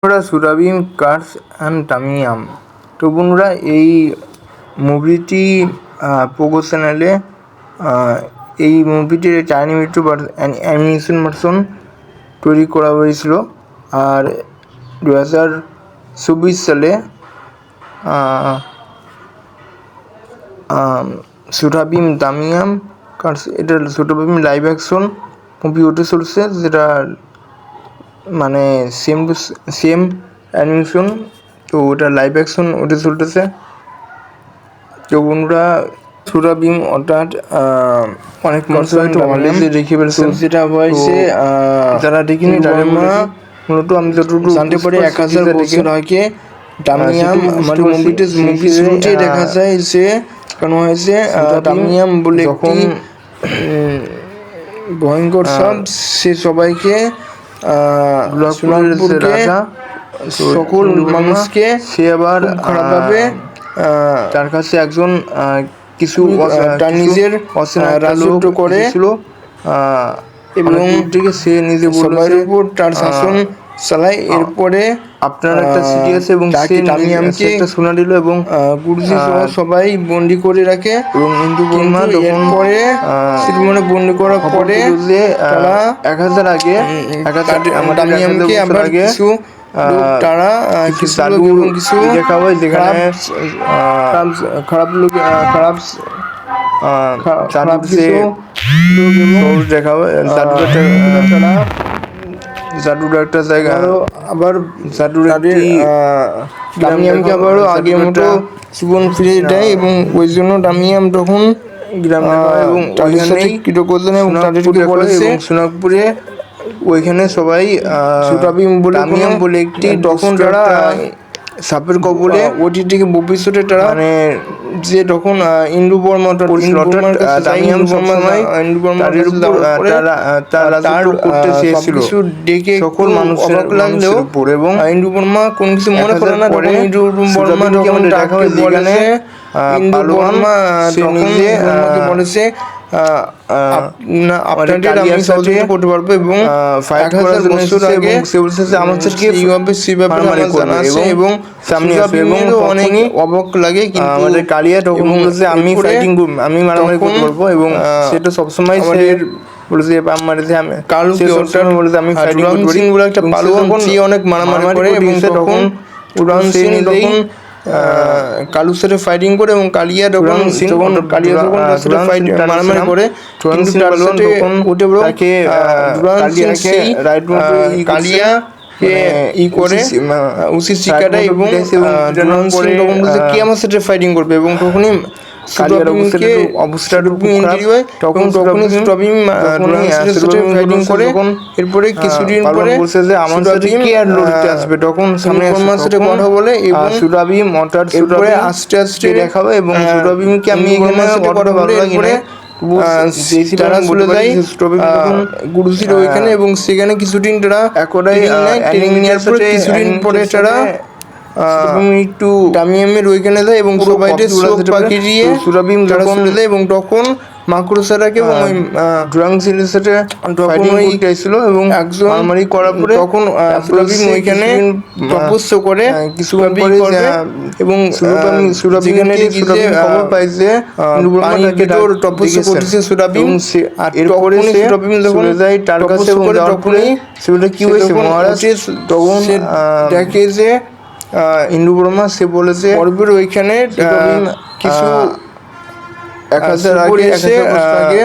বন্ধুরা, সুরাবিম curse and টামিয়াম। তো বন্ধুরা, এই মুভিটি পোগো চ্যানেলে এই মুভিটির 4 মিনিট অ্যানিমেশন ভার্সন তৈরি করা হয়েছিল। আর 2024 সালে সুরাবিম টামিয়াম কার্স, এটা সুরাবিম লাইভ অ্যাকশন মুভি ওঠে চলছে, যেটা মানে সেম টু সেম অ্যানিমেশন। তো ওটা লাইভ অ্যাকশন ওটা চলতেছে। তো বন্ধুরা, সুরাবিম অর্থাৎ অনেক মানুষ হয়তো অলরেডি রেখে ফেলছেন, যেটা হয়েছে যারা দেখিনি তাদের মূলত আমি যতটুকু জানতে পারি 1000 বছর আগে টামিয়াম মানে মুভি শুরুতেই দেখা যায় যে কেন হয়েছে টামিয়াম বলে একটি ভয়ঙ্কর সাপ, সে সবাইকে সকল মানুষকে সে আবার খারাপভাবে তার কাছে একজন কিছু তার নিজের রাজত্ব করে এবং সে নিজে সবার উপর তার শাসন চালায়। এরপরে আপনার একটা সিটি আছে এবং সে টামিয়ামকে একটা সোনা দিল এবং গুরুজি সহ সবাই বন্দি করে রাখে এবং হিন্দু বর্মা এরপরে সিটিমনে বন্দি করার পরে তারা 1000 আগে টামিয়ামকে আবার কিছু তারা কিছু জাদু এবং কিছু দেখা হয়, যেখানে খারাপ লোক খারাপ দেখা হয়। জাদুর একটা জায়গা, আবার জাদুর টামিয়ামকে আবারও আগের মতো জীবন ফিরে দেয় এবং ওই জন্য টামিয়াম তখন গ্রামে এবং তাদের সাথে কৃতজ্ঞতা এবং তাদেরকে বলেছে সোনাগপুরে ওইখানে সবাই সুরাবিম বলে টামিয়াম বলে একটি, তখন তারা সাপের কবলে ওটি থেকে ভবিষ্যতে তারা মানে যে তখন ইন্দু বর্মা টামিয়াম সময় ইন্দু বর্মা তার করতে চেয়েছিল, ডেকে সকল মানুষ অবাক লাগলেও এবং ইন্দু বর্মা কোন কিছু মনে করে না। তখন ইন্দু বর্মা যখন দেখা হয় যেখানে ইন্দু বর্মা নিজে বলেছে আপনাদের আমি সহযোগিতা করতে পারবো এবং 1000 বছর আগে সে বলছে যে আমার থেকে এইভাবে সেভাবে আমার জানা আছে এবং সামনে আসবে এবং অনেক অবাক লাগে। কিন্তু আমাদের কালিয়া তখন বলছে আমি ফাইটিং করব, আমি মারামারি করতে পারবো এবং সেটা সবসময় আমাদের বলেছে আমার যে আমি কালু বলেছে আমি ফাইটিং করতে পারি বলে একটা পালোয়ান সে অনেক মারামারি করে এবং তখন উড়ান সিং তখন কালুর সাথে ফাইটিং করে এবং কালিয়া তখন কালিয়া যখন তার সাথে মারামারি করে কিন্তু তার সাথে উঠে বড় তাকে কালিয়া কে ই করে উচিত শিক্ষা দেয় এবং তখন বলছে কে আমার সাথে ফাইটিং করবে এবং তখনই সুরাবিমকে অবস্থাটা ইনজুরি হয়। তখনই সুরাবিম ফাইটিং করে। এরপরে কিছুদিন পরে বলছে যে আমার সাথে কে আর লড়তে আসবে, তখন সামনে আমার সাথে কথা বলে এবং সুরাবিম অর্থাৎ এরপরে আস্তে আস্তে দেখাবে এবং সুরাবিমকে আমি এখানে সাথে কথা বলে এরপরে তারা চলে যায় গুরুজির ওইখানে এবং সেখানে কিছুদিন তারা ট্রেনিং নেওয়ার পরে কিছুদিন পরে তারা একটু টামিয়ামের ওইখানে যায় এবং সবাইকে চোখ পাখি দিয়ে সুরাবিম তারা চলে যায় এবং তখন মাকড়সাটাকে এবং ওই ড্রাংসিলের সাথে ফাইটিং করতে আসছিল এবং একজন মারামারি করার পরে তখন সুরাবিম ওইখানে তপস্যা করে কিছু করে এবং সুরাবিম খবর পায় যে তপস্যা করতেছে সুরাবিম। আর এরপরে সুরাবিম যখন যায় তার কাছে করে তখনই সেটা কি হয়েছে মহারাজ তখন দেখে যে ইন্দু বর্মা সে বলেছে পরপর ওইখানে কিছু 1000 আগে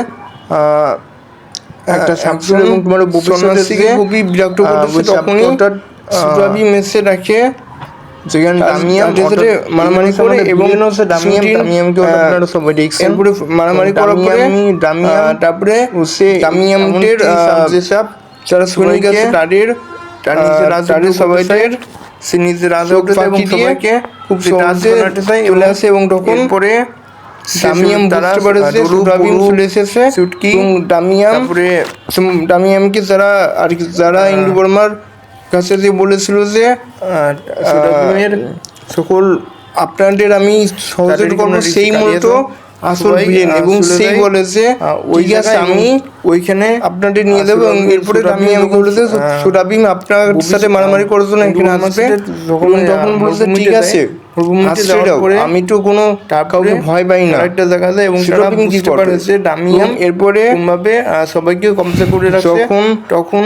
একটা সাপসুর এবং তোমার ভবিষ্যতে খুবই বিরক্ত করতেছে। তখনই সুরাবিম এসে রাখে যেখানে টামিয়াম মারামারি করে এবং টামিয়ামকে আপনারা সবাই দেখছেন। এরপরে মারামারি করার পরে তারপরে সে টামিয়ামের যে সাপ যারা শুনে গেছে তাদের সবাইদের সে নিজের রাজত্ব ফাঁকি দিয়ে খুব সহজে চলে আসে এবং তখন পরে টামিয়াম বুঝতে পারে যে সুরাবিম চলে এসেছে এবং টামিয়ামকে যারা ইন্দু বর্মার কাছে যে বলেছিল যে সুরাবিমের সকল আপনাদের আমি সহযোগিতা করবো, সেই মূলত আসল ভিলেন, এবং সেই বলে যে ওই আছে আমি ওইখানে আপনাদের নিয়ে যাবো। এবং এরপরে আমি আমাকে বলেছে সুরাবিম আপনার সাথে মারামারি করার জন্য এখানে আসবে। তখন বলছে ঠিক আছে আমি তো কোনো কাউকে ভয় পাই না একটা জায়গাতে। এবং সুরাবিম কি করেছে ডামিয়াম এরপরে ভাবে সবাইকে কমসে করে রাখছে। তখন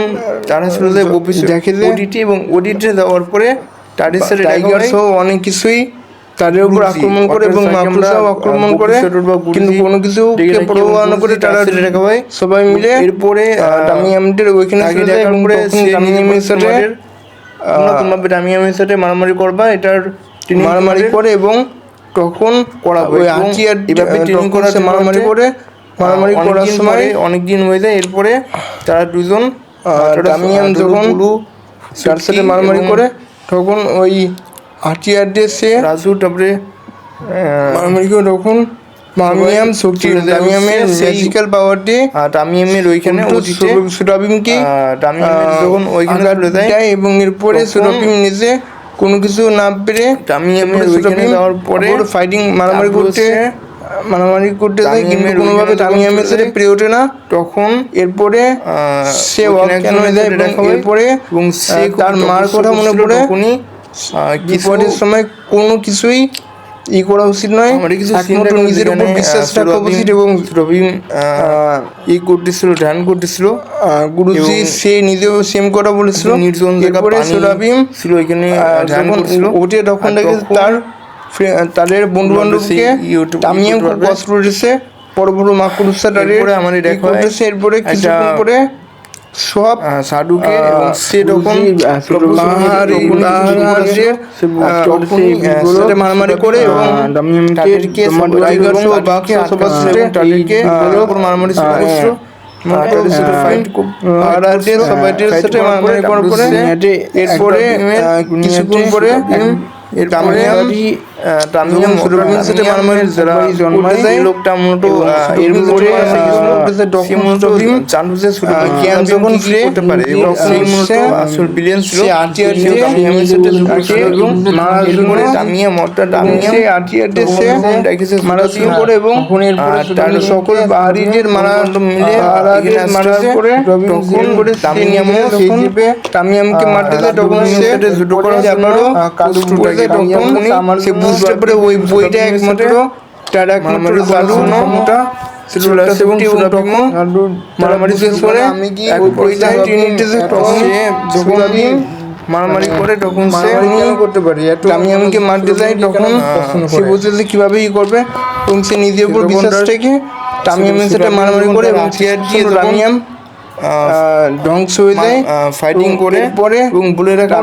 তারা ছিল যে দেখে যে ওডিটি, এবং ওডিটে যাওয়ার পরে তাদের সাথে টাইগার সহ অনেক কিছুই তাদের উপর আক্রমণ করে এবং মাকড়সাও আক্রমণ করে, কিন্তু কোনো কিছু পরোয়া না করে তারা রেখা হয় সবাই মিলে। এরপরে ডামিয়ামদের ওইখানে ডামিয়ামের সাথে ডামিয়ামের সাথে মারামারি করবা, এটার মারামারি করে এবং তখন ওই হাতিয়ার এভাবে ট্রেনিং করা মারামারি করে মারামারি করার সময় অনেক দিন হয়ে যায়। এরপরে তারা দুজন ডামিয়াম যখন তার সাথে মারামারি করে তখন ওই হাতিয়ার দিয়ে সে রাজু তারপরে মারামারি করে তখন ডামিয়াম শক্তি ডামিয়ামের ম্যাজিক্যাল পাওয়ার দিয়ে ডামিয়ামের ওইখানে সুরাবিমকে যখন ওইখানে চলে যায় এবং এরপরে সুরাবিম নিজে কোনো কিছু না পেরে ডামিয়ামের ওইখানে যাওয়ার পরে ফাইটিং মারামারি করতে যায়, কিন্তু কোনোভাবে ডামিয়ামের সাথে পেরে ওঠে না। তখন এরপরে সে অজ্ঞান হয়ে যায় এবং এরপরে সে তার মার কথা মনে পড়ে বিপদের সময় কোনো কিছুই করা উচিত নয়, একমাত্র নিজের উপর বিশ্বাস রাখা উচিত। এবং রবিম করতেছিল, ধ্যান করতেছিল গুরুজি, সে নিজেও সেম কথা বলেছিল নির্জন জায়গা রবিম ছিল ওইখানে ধ্যান করছিল। ওঠে তখন দেখে তাদের বন্ধু বান্ধবকে ডামিয়াম খুব কষ্ট করেছে, বড় বড় মাকড়সা তাদের আমাদের দেখা হয়েছে। এরপরে কিছুক্ষণ পরে সব সাধুকে এবং সে তখন মারামারি করে এবং তাদেরকে মারামারি এরপরে কিছুক্ষণ পরে লোকটা মূলত এর মধ্যে যখন ফ্রি করতে পারে এবং সেই মূলত আসল ভিলেন ছিল এবং সকল বাহারিদের মারা মিলে তামিয়ামকে মারতে যায়। তখন সে জুটো করা সে বুঝতে পারে ওই বইটা একমাত্র তার একমাত্র ক্ষমতা এবং তখন মারামারি শেষ করে আমি কি ওই বইটা মারামারি করে তখন সে করতে পারি আমি আমাকে মারতে যাই। তখন সে বুঝতে যে কীভাবে করবে এবং সে নিজের উপর বিশ্বাস রেখে তামিয়ামের সাথে মারামারি করে এবং চেয়ার দিয়ে তামিয়াম ধ্বংস হয়ে যায় ফাইটিং করে পরে এবং বলে রাখা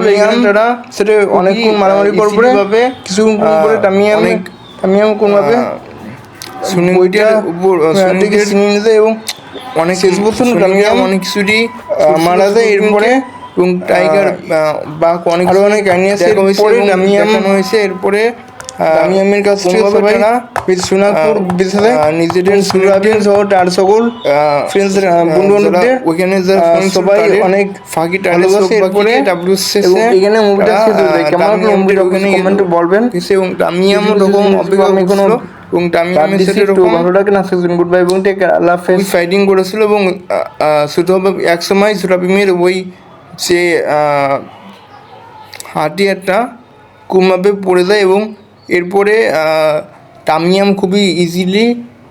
তারা সেটা অনেকক্ষণ মারামারি করবে কিছুক্ষণ পরে তামিয়াম কোনোভাবে বইটার উপর থেকে ছিনিয়ে নিয়ে যায় এবং অনেক শেষ বছর তামিয়াম অনেক কিছুটি মারা যায়। এরপরে এবং টাইগার বা অনেক আরও অনেক তামিয়াম হয়েছে। এরপরে তামিয়ামের কাছ থেকে সবাই সোনাপুর বিছানে নিজেদের সুরাবিন সহ তার সকল ফ্রেন্ডস বন্ধু বান্ধবদের ওইখানে সবাই অনেক ফাঁকি টাইলে বসে। এরপরে এখানে মুভিটা কেমন মুভিটা ওখানে কমেন্টে বলবেন। এবং তামিয়ামও তখন অপেক্ষা করছিল এবং তামিয়ামের সাথে এরকম ভালোটাকে না গুড বাই এবং টেক আল্লাহ হাফেজ ফাইটিং করেছিল। এবং এক সময় সুরাবিমের ওই সে হাতিয়ারটা কোনোভাবে পড়ে যায় এবং এরপরে তামিয়াম খুবই ইজিলি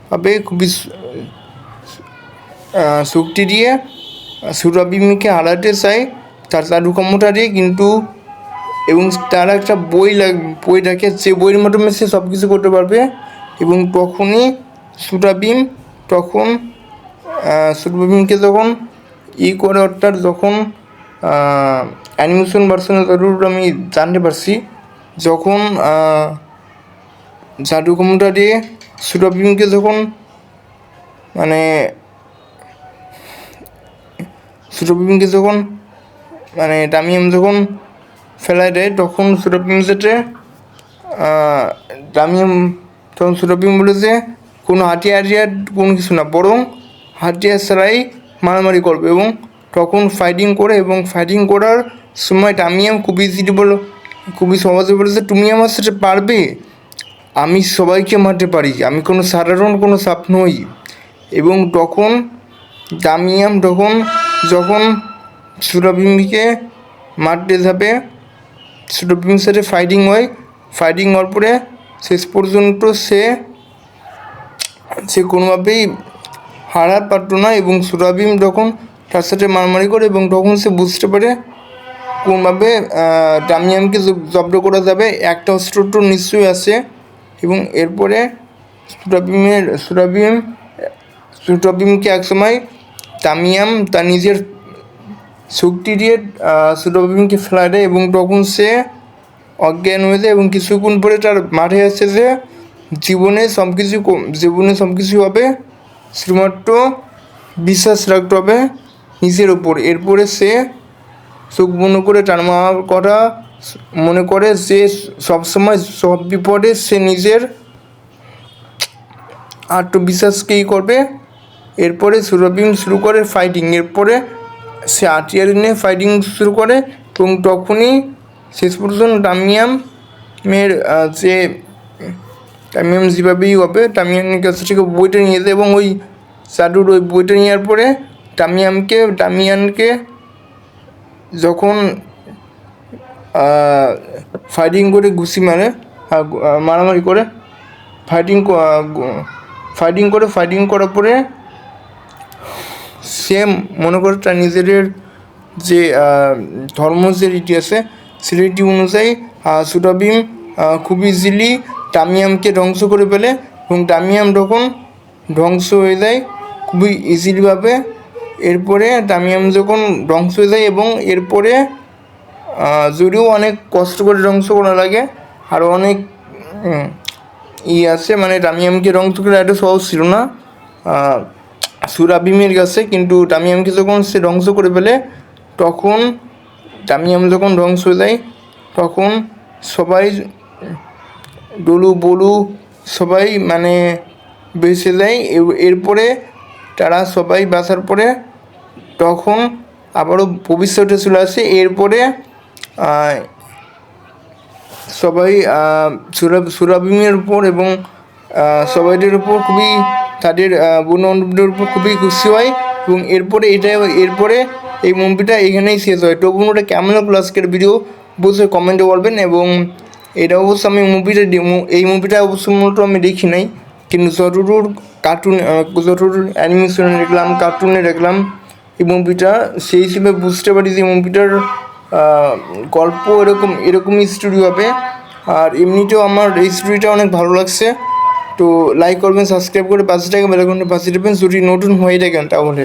ভাবে খুবই শক্তি দিয়ে সুরাবিমকে হারাতে চায় তার জাদুক্ষমতা দিয়ে, কিন্তু এবং তার একটা বই রাখে যে বইয়ের মাধ্যমে সে সব কিছু করতে পারবে। এবং তখনই সুরাবিম সুরাবিমকে যখন করে অর্থাৎ যখন অ্যানিমেশন ভার্সনের আমি জানতে পারছি যখন জাদু ক্ষমতা দিয়ে সুরাবিমকে যখন তামিয়াম যখন ফেলায় দেয় তখন সুরাবিম তখন সুরাবিম বলে যে কোনো হাতিয়ার কোনো কিছু না, বরং হাতিয়ার ছাড়াই মারামারি করবে। এবং তখন ফাইটিং করে এবং ফাইটিং করার সময় তামিয়াম খুবই সহজে বলেছে তুমি আমার সাথে পারবে। আমি সবাইকে মারতে পারি, আমি কোনো সাধারণ কোনো সাপ নই। এবং তখন দামিয়াম যখন সুরাবিমকে মারতে যাবে, সুরাবিমের সাথে ফাইটিং হওয়ার পরে শেষ পর্যন্ত সে কোনোভাবেই হারার পারত না। এবং সুরাবিম তখন তার সাথে মারামারি করে এবং তখন সে বুঝতে পারে কোনোভাবে দামিয়ামকে জব্দ করা যাবে। একটা অস্ত্র তো নিশ্চয়ই আছে। এবং এরপরে সুরাবিমকে একসময় দামিয়াম তার নিজের শক্তি দিয়ে সুরাবিমকে ফেলা দেয় এবং তখন সে অজ্ঞান হয়ে যায়। এবং কিছুক্ষণ পরে তার মাঠে আসছে যে জীবনে সব কিছু হবে, শুধুমাত্র বিশ্বাস রাখতে হবে নিজের ওপর। এরপরে সে চোখ বন্ধ করে তার মার কথা মনে করে যে সবসময় সব বিপদে সে নিজের আত্মবিশ্বাসকেই করবে। এরপরে সুরাবিম শুরু করে ফাইটিং। এরপরে সে হাতিয়ার নিয়ে ফাইটিং শুরু করে এবং তখনই শেষ পর্যন্ত দামিয়াম যেভাবেই হবে দামিয়ামের কাছ থেকে বইটা নিয়ে যায় এবং ওই জাদুর ওই বইটা নেওয়ার পরে দামিয়ানকে যখন ফাইটিং করে ঘুষি মারামারি করে ফাইটিং করার পরে সে মনে করে তার নিজেদের যে ধর্ম যে রীতি আছে সে রীতি অনুযায়ী সুরাবিম খুব ইজিলি দামিয়ামকে ধ্বংস করে ফেলে এবং দামিয়াম তখন ধ্বংস হয়ে যায় খুবই ইজিলিভাবে। এরপরে দামিয়াম যখন ধ্বংস হয়ে যায় এবং এরপরে যদিও অনেক কষ্ট করে ধ্বংস করা লাগে, আরও অনেক আছে, মানে দামিয়ামকে ধ্বংস করে এত সহজ ছিল না সুরাবিমের কাছে। কিন্তু দামিয়ামকে যখন সে ধ্বংস করে ফেলে, তখন দামিয়াম যখন ধ্বংস হয়ে যায় তখন সবাই ডলু বলু সবাই মানে বেঁচে যায়। এরপরে তারা সবাই বাঁচার পরে তখন আবারও ভবিষ্যতে চলে আসে। এরপরে সবাই সুরাবিমের উপর এবং সবাইদের উপর খুবই তাদের বন্ধুদের উপর খুবই খুশি হয়। এবং এরপরে এই মুভিটা এখানেই শেষ হয়। তো বন্ধুরা কেমন লাগলো আজকের ভিডিও অবশ্যই কমেন্টে বলবেন। এবং এটা অবশ্য আমি এই মুভিটা অবশ্য মূলত আমি দেখি নাই, কিন্তু যতদূর অ্যানিমেশনে দেখলাম, কার্টুনে দেখলাম এই মুভিটা, সেই হিসেবে বুঝতে পারি যে মুভিটার গল্প এরকমই স্টোরি হবে। আর এমনিতেও আমার এই স্টোরিটা অনেক ভালো লাগছে। তো লাইক করবেন, সাবস্ক্রাইব করে পাশে থাকা বেল আইকনটা বাজিয়ে দেবেন যদি নতুন হয়ে থাকেন তাহলে।